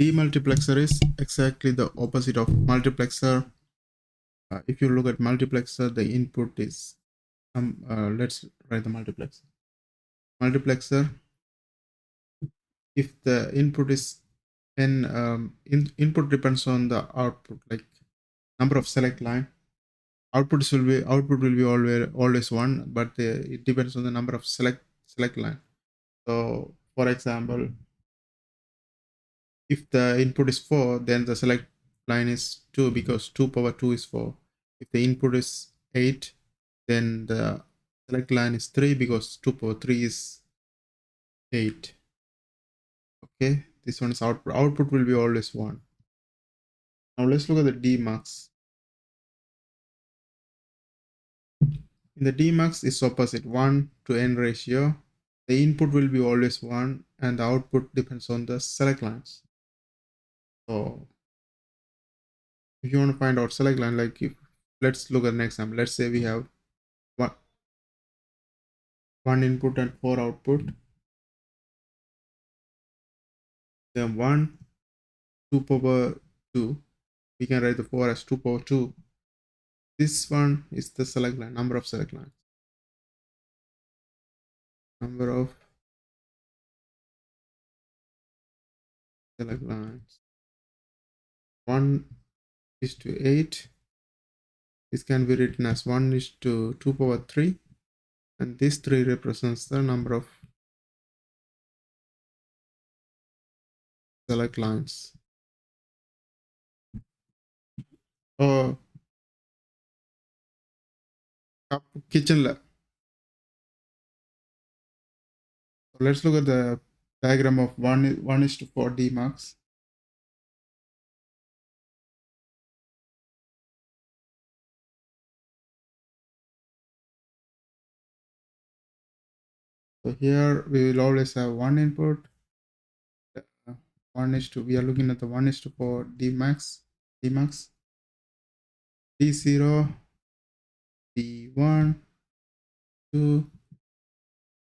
Demultiplexer is exactly the opposite of multiplexer. If you look at multiplexer, the input is let's write the multiplexer. Multiplexer, if the input is input depends on the output, like number of select line. Output will be always one, but it depends on the number of select line. So, for example, if the input is 4, then the select line is 2 because 2 power 2 is 4. If the input is 8, then the select line is 3 because 2 power 3 is 8. Okay, this one is output. Output will be always 1. Now let's look at the Dmux. In the Dmux, it's opposite, 1 to n ratio. The input will be always 1 and the output depends on the select lines. So if you want to find out select line, like let's look at an example. Let's say we have one input and 4 output. Then 1, 2 power 2. We can write the 4 as 2 power 2. This one is the select line, number of select lines. Number of select lines. 1 is to 8. This can be written as 1 is to 2 power 3. And this 3 represents the number of select lines. Oh, kitchen lab. So let's look at the diagram of 1 is to 4 Dmux. So here we will always have one input. 1 is to, we are looking at the 1 is to 4 Dmux, D0, D1, 2,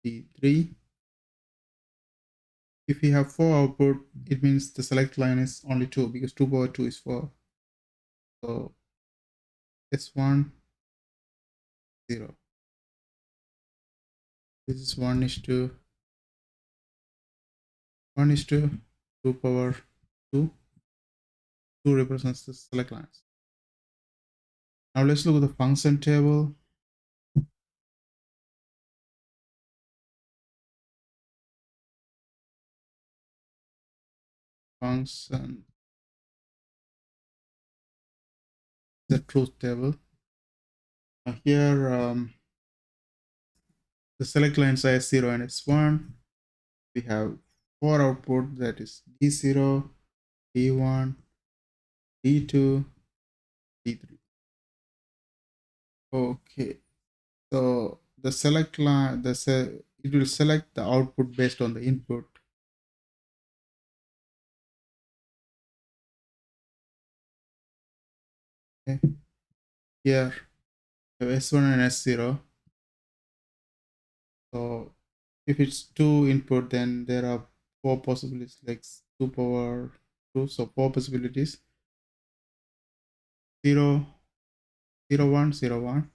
D3. If we have 4 output, it means the select line is only 2 because 2 power 2 is 4. So S1, 0. This is 1 is to 2 power 2. 2 represents the select lines. Now let's look at the function table. Function, the truth table. Now here the select lines are S0 and S1. We have 4 output, that is D0, D1, D2, D3. Okay, so the select line, it will select the output based on the input. Okay, here we have S1 and S0. So if it's 2 input, then there are 4 possibilities, like 2 power 2, so 4 possibilities. 0, 0, 1, 0, 1,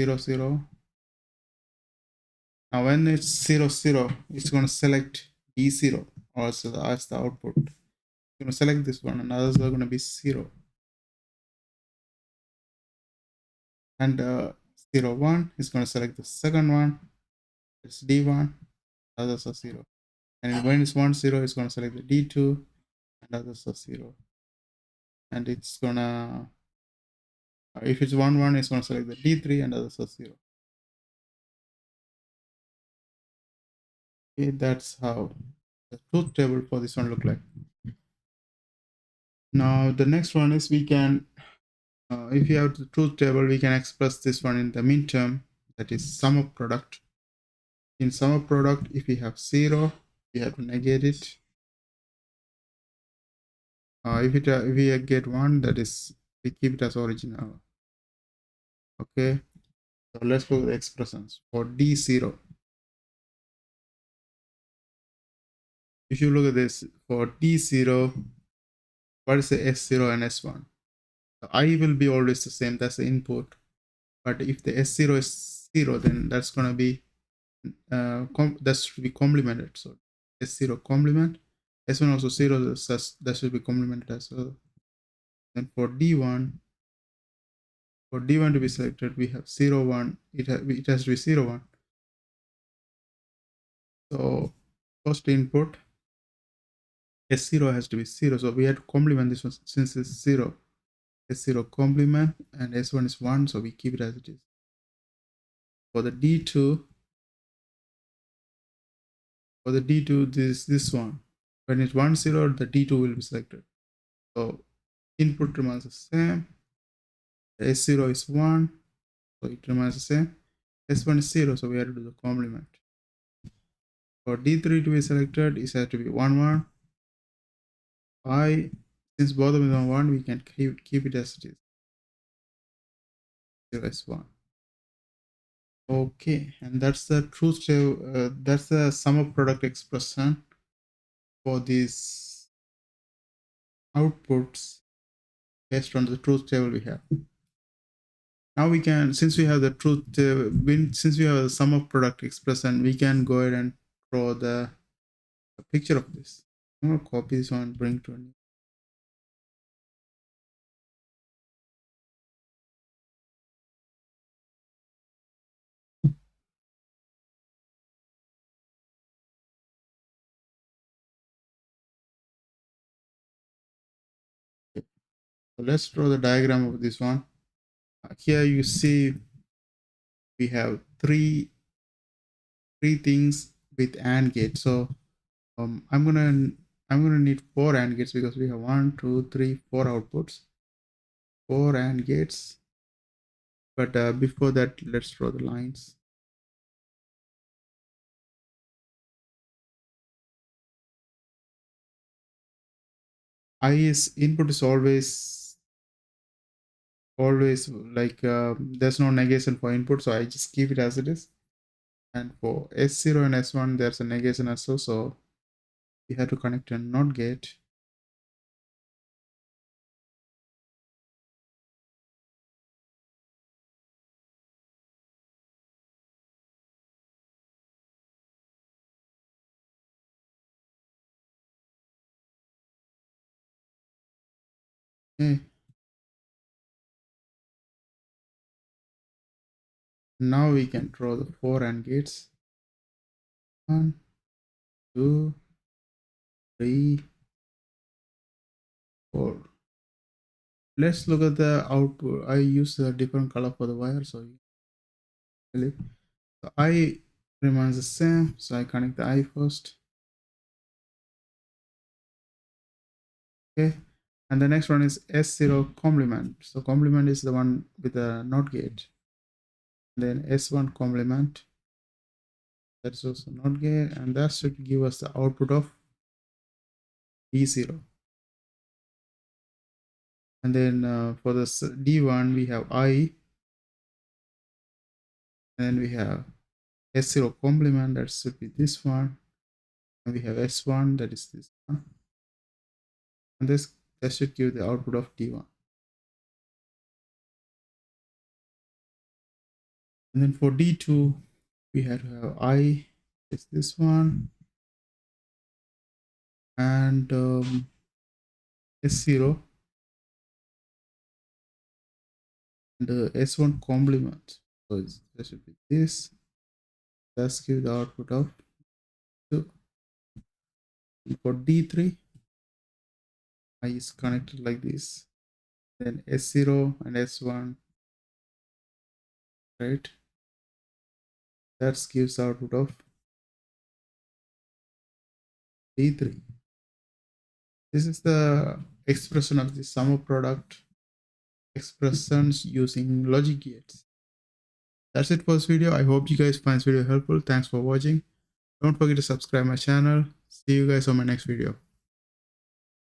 0, 0. Now when it's 0, 0, it's going to select D0 also as the output. It's going to select this one, and others are going to be 0. And 0, 1 is going to select the second one. It's D1, others are 0. And when it's 1, 0, it's going to select the D2, and others are 0. And it's going to, if it's 1, 1, it's going to select the D3, and others are 0. Okay, that's how the truth table for this one look like. Now the next one is we can, if you have the truth table, we can express this one in the minterm, that is sum of product. In sum of product, if we have 0, we have to negate it. If we get 1, that is, we keep it as original. Okay, so let's go to the expressions for D0. if you look at this, for D0, what is the S0 and S1? The I will be always the same, that's the input. But if the S0 is 0, then that's going to be, that should be complemented. So S0 complement, S1 also 0, that should be complemented as well. And for D1, to be selected, we have 0, 1, it has to be 0, 1. So first input, S0 has to be 0, so we have to complement this one since it's 0. S0 complement, and S1 is 1, so we keep it as it is. For the D2, this one, when it's 1, 0, the D2 will be selected. So input remains the same. The S0 is 1, so it remains the same. S1 is 0, so we have to do the complement. For D3 to be selected, it has to be 1, 1. I, since both of them are 1, we can keep it as it is. 0 is 1. Okay, and that's the truth table. That's the sum of product expression for these outputs based on the truth table we have. Now we can, since we have the truth table, since we have the sum of product expression, we can go ahead and draw the picture of this. I'm going to copy this one and bring to a new. Okay. So let's draw the diagram of this one. Here you see we have three things with AND gate. So I'm gonna need 4 AND gates because we have 1, 2, 3, 4 outputs, 4 AND gates. But before that, let's draw the lines. Input is always like there's no negation for input, so I just keep it as it is. And for S0 and S1, there's a negation as well, so we have to connect a NOT gate. Okay. Now we can draw the 4 AND gates. 1, 2, 3, 4. Let's look at the output. I use a different color for the wire, so the I remains the same, so I connect the I first. Okay, and the next one is S0 complement. So complement is the one with the NOT gate. Then S1 complement, that's also NOT gate, and that should give us the output of D0. And then for the D1 we have I, and then we have S0 complement, that should be this one, and we have S1, that is this one, and that should give the output of D1. And then for D2 we have to have I, it's this one, and S0 and S1 complement. So that should be this. Let's give the output of 2. And for D3, I is connected like this. Then S0 and S1, right? That gives the output of D3. This is the expression of the sum of product expressions using logic gates. That's it for this video. I hope you guys find this video helpful. Thanks for watching. Don't forget to subscribe my channel. See you guys on my next video.